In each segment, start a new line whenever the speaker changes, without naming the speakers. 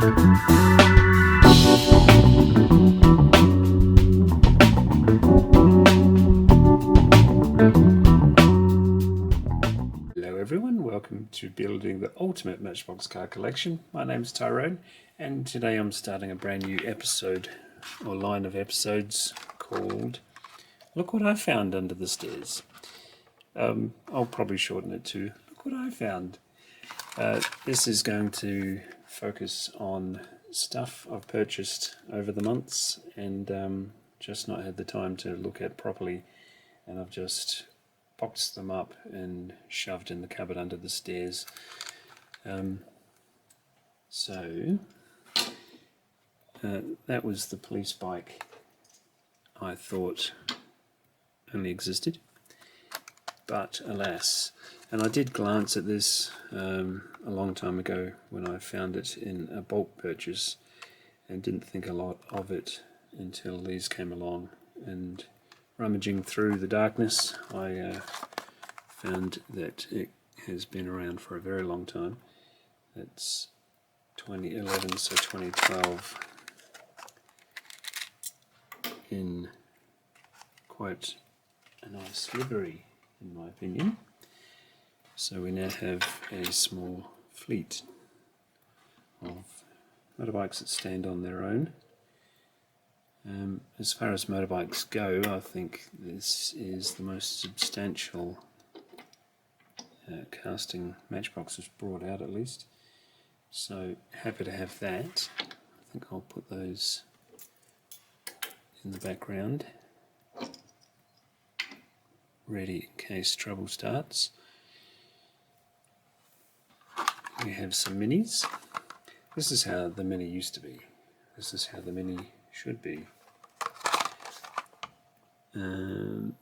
Hello everyone, welcome to building the ultimate Matchbox car collection. My name is Tyrone and today I'm starting a brand new episode or line of episodes called Look What I Found Under the Stairs. I'll probably shorten it to Look What I Found. This is going to focus on stuff I've purchased over the months and just not had the time to look at properly, and I've just boxed them up and shoved in the cupboard under the stairs. That was the police bike I thought only existed, but alas. And I did glance at this a long time ago when I found it in a bulk purchase and didn't think a lot of it until these came along. And rummaging through the darkness, I found that it has been around for a very long time. It's 2011, so 2012, in quite a nice livery, in my opinion. So we now have a small fleet of motorbikes that stand on their own. As far as motorbikes go, I think this is the most substantial casting Matchbox has brought out, at least. So happy to have that. I think I'll put those in the background, ready in case trouble starts. We have some minis. This is how the Mini used to be. This is how the Mini should be.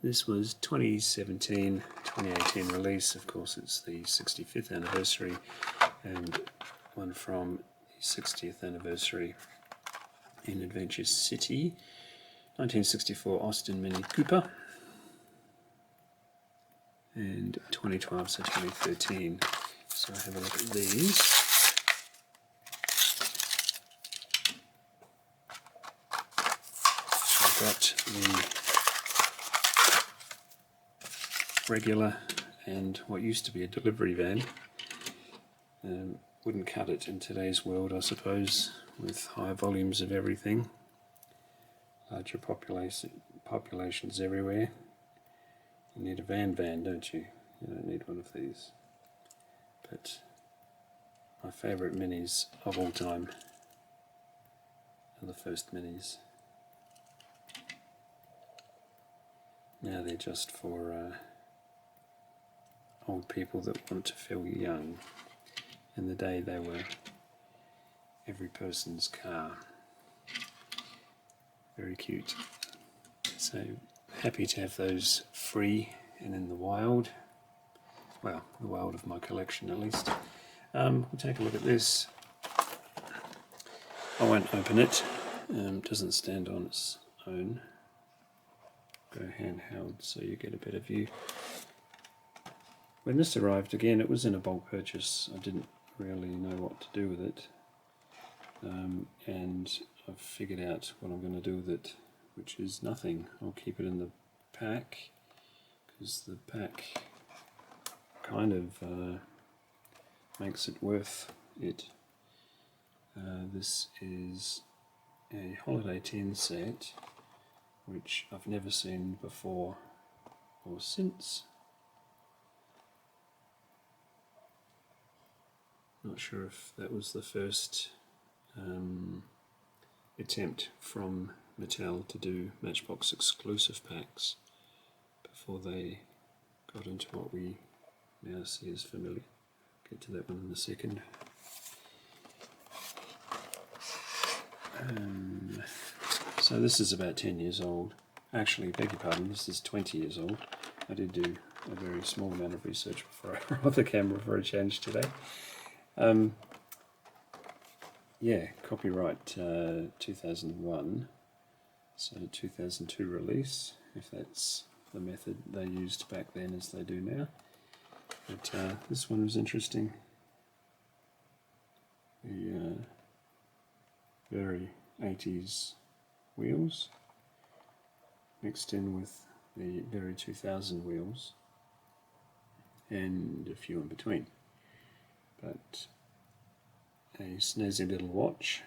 This was 2017, 2018 release. Of course, it's the 65th anniversary, and one from the 60th anniversary in Adventure City, 1964 Austin Mini Cooper, and 2012, so 2013. So have a look at these. I've got the regular and what used to be a delivery van. Wouldn't cut it in today's world, I suppose, with high volumes of everything, larger populations everywhere. You need a van, don't you? You don't need one of these. But my favourite minis of all time are the first minis. Now they're just for old people that want to feel young. In the day they were every person's car. Very cute. So happy to have those free and in the wild. Well, the wild of my collection at least. We'll take a look at this. I won't open it. Doesn't stand on its own. Go handheld so you get a better view. When this arrived, again, it was in a bulk purchase. I didn't really know what to do with it, and I've figured out what I'm going to do with it, which is nothing. I'll keep it in the pack, because the pack kind of makes it worth it. This is a holiday tin set, which I've never seen before or since. Not sure if that was the first attempt from Mattel to do Matchbox exclusive packs before they got into what we now see as familiar. Get to that one in a second. So this is about 10 years old. Actually, beg your pardon, this is 20 years old. I did do a very small amount of research before I brought the camera for a change today. Yeah, copyright 2001, so 2002 release, if that's the method they used back then as they do now. But this one was interesting. The very 80s wheels mixed in with the very 2000 wheels and a few in between. But a snazzy little watch.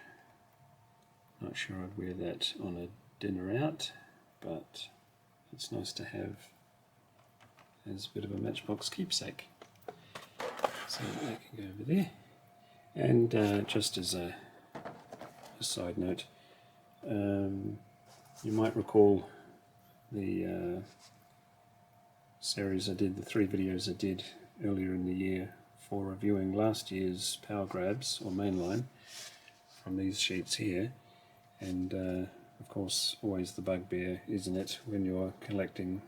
Not sure I'd wear that on a dinner out, but it's nice to have as a bit of a Matchbox keepsake. So that can go over there. And just as a side note, you might recall the series I did, the 3 videos I did earlier in the year for reviewing last year's Power Grabs or mainline from these sheets here. And of course, always the bugbear, isn't it, when you're collecting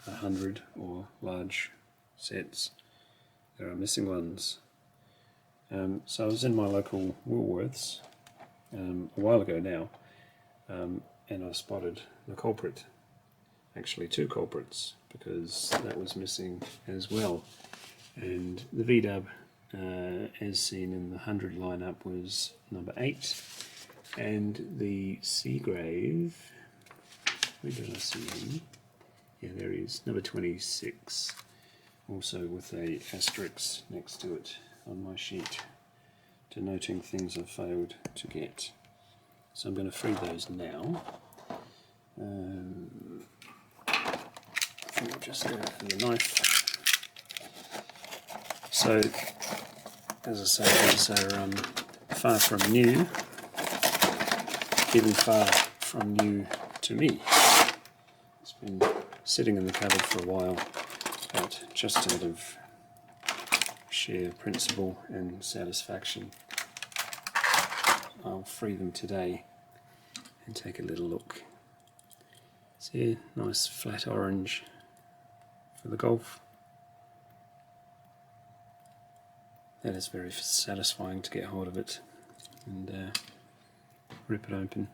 100 or large sets, there are missing ones. So I was in my local Woolworths a while ago now, and I spotted the culprit, actually 2 culprits, because that was missing as well. And the V-dub, as seen in the 100 lineup, was number 8, and the Seagrave, where did I see him? Yeah, there he is, number 26, also with a asterisk next to it on my sheet, denoting things I've failed to get. So I'm going to free those now. I think I'll just go for the knife. So, as I say, these are far from new, even far from new to me. It's been sitting in the cupboard for a while, but just out of sheer principle and satisfaction, I'll free them today and take a little look. See, nice flat orange for the Golf. That is very satisfying to get hold of it and rip it open,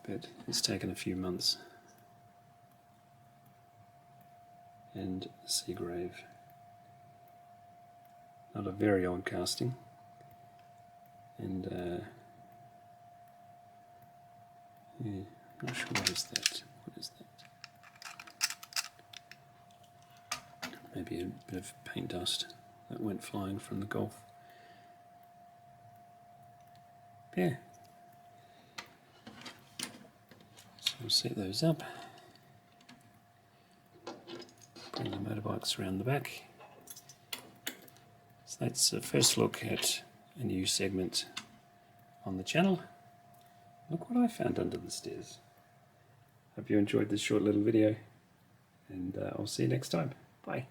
but it's taken a few months. And the Seagrave, not a very old casting, and yeah, I'm not sure what is that. What is that? Maybe a bit of paint dust that went flying from the Golf. Yeah. So we'll set those up. Bring the motorbikes around the back. So that's a first look at a new segment on the channel. Look what I found under the stairs. Hope you enjoyed this short little video, and I'll see you next time. Bye.